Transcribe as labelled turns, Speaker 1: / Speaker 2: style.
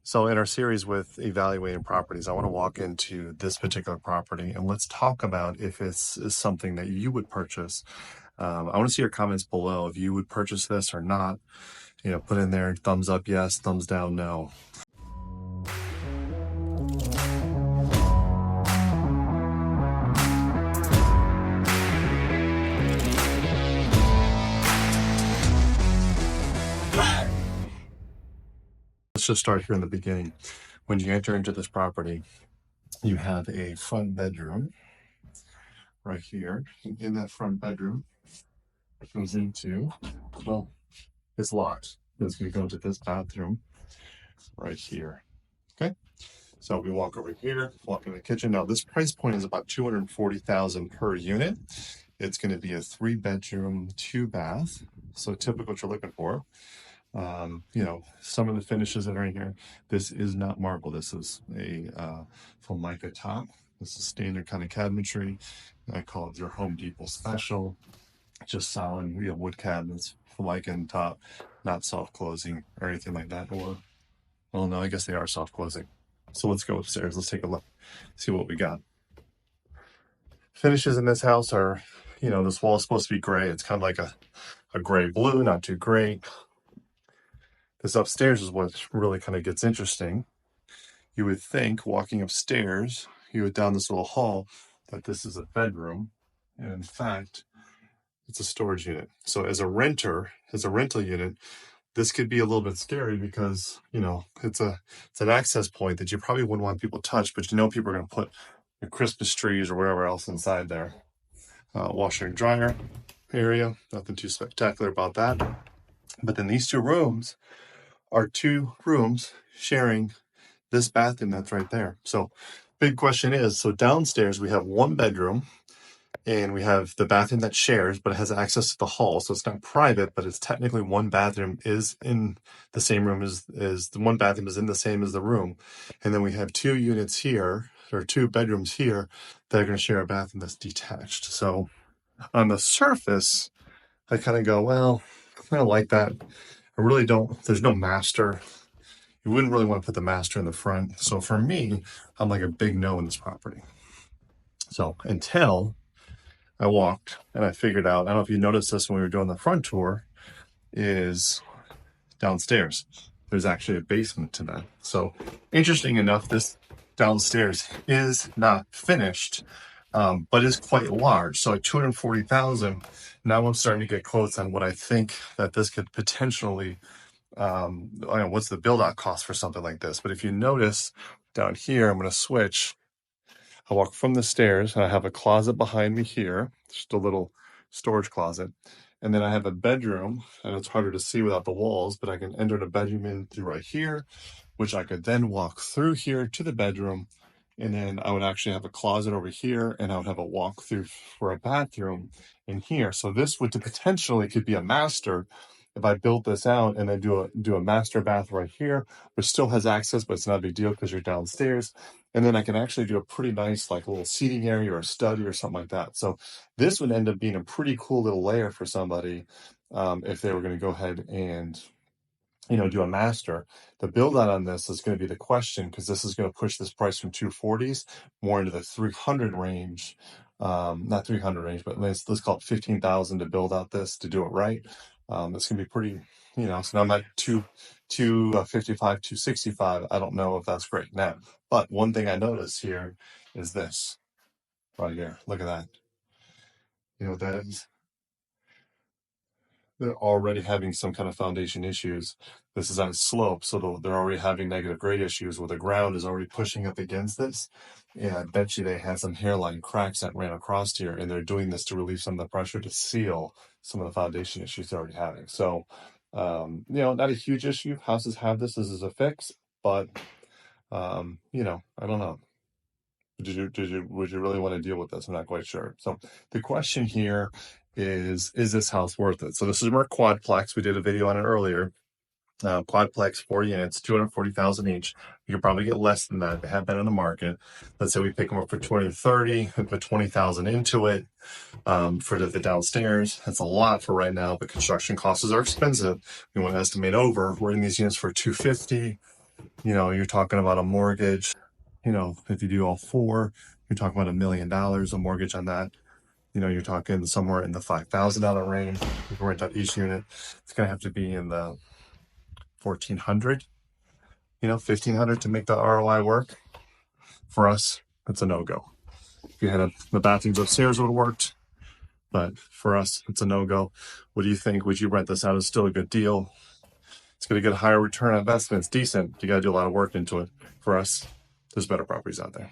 Speaker 1: So in our series with evaluating properties, I want to walk into this particular property and let's talk about if it's is something that you would purchase. I want to see your comments below if you would purchase this or not. Put in there thumbs up, yes, thumbs down, no. Let's just start here in the beginning. When you enter into this property, you have a front bedroom right here. In that front bedroom, it goes into, well, it's locked. It's going to go into this bathroom right here. Okay. So we walk over here, walk in the kitchen. Now this price point is about $240,000 per unit. It's going to be a 3-bedroom, 2-bath. So typical what you're looking for. Some of the finishes that are in here, this is not marble. This is a Formica top. This is standard kind of cabinetry. I call it their Home Depot special. Just solid, wood cabinets, Formica in top, not soft closing or anything like that. Or, well, no, I guess they are soft closing. So let's go upstairs. Let's take a look, see what we got. Finishes in this house are, this wall is supposed to be gray. It's kind of like a gray blue, not too gray. This upstairs is what really kind of gets interesting. You would think walking upstairs, you would down this little hall, that this is a bedroom. And in fact, it's a storage unit. So as a rental unit, this could be a little bit scary because, it's an access point that you probably wouldn't want people to touch, but people are going to put your Christmas trees or whatever else inside there. Washer and dryer area, nothing too spectacular about that. But then these two rooms are 2 rooms sharing this bathroom that's right there. So big question is, so downstairs we have 1 bedroom and we have the bathroom that shares, but it has access to the hall. So it's not private, but it's technically 1 bathroom is in the same room as the 1 bathroom is in the same as the room. And then we have 2 units here, or 2 bedrooms here that are going to share a bathroom that's detached. So on the surface, I kind of go, well, I don't like that. I really don't. There's no master. You wouldn't really want to put the master in the front. So for me, I'm like a big no in this property. So until I walked and I figured out, I don't know if you noticed this when we were doing the front tour, is downstairs. There's actually a basement to that. So interesting enough, this downstairs is not finished, but is quite large. So at $240,000, now I'm starting to get quotes on what I think that this could potentially, I don't know, what's the build out cost for something like this. But if you notice down here, I'm going to switch. I walk from the stairs and I have a closet behind me here, just a little storage closet. And then I have a bedroom, and it's harder to see without the walls, but I can enter the bedroom in through right here, which I could then walk through here to the bedroom. And then I would actually have a closet over here, and I would have a walk through for a bathroom in here. So this would potentially could be a master if I built this out and then do a master bath right here, which still has access, but it's not a big deal because you're downstairs. And then I can actually do a pretty nice like little seating area or a study or something like that. So this would end up being a pretty cool little layer for somebody if they were going to go ahead and do a master. The build out on this is going to be the question, because this is going to push this price from 240s more into the 300 range. Not 300 range, but let's call it 15,000 to build out this, to do it right. It's going to be pretty, so now I'm at 255, 265. I don't know if that's great now, but one thing I notice here is this right here. Look at that. You know what that is? They're already having some kind of foundation issues. This is on a slope, so they're already having negative grade issues where the ground is already pushing up against this. And I bet you they had some hairline cracks that ran across here, and they're doing this to relieve some of the pressure to seal some of the foundation issues they're already having. So, not a huge issue. Houses have this as a fix, but, I don't know. Would you really want to deal with this? I'm not quite sure. So the question here is this house worth it? So this is our quadplex. We did a video on it earlier. Quadplex, 4 units, 240,000 each. You could probably get less than that. They have been on the market. Let's say we pick them up for 230 and put 20,000 into it for the downstairs. That's a lot for right now, but construction costs are expensive. We want to estimate over. We're in these units for 250. You know, you're talking about a mortgage, you know, if you do all four, you're talking about $1 million a mortgage on that. You know, you're talking somewhere in the $5,000 range. If you rent out each unit, it's going to have to be in the 1,400, you know, 1,500 to make the ROI work. For us, it's a no-go. If you had the bathrooms upstairs, it would have worked. But for us, it's a no-go. What do you think? Would you rent this out? It's still a good deal. It's going to get a higher return on investment. It's decent. You got to do a lot of work into it. For us, there's better properties out there.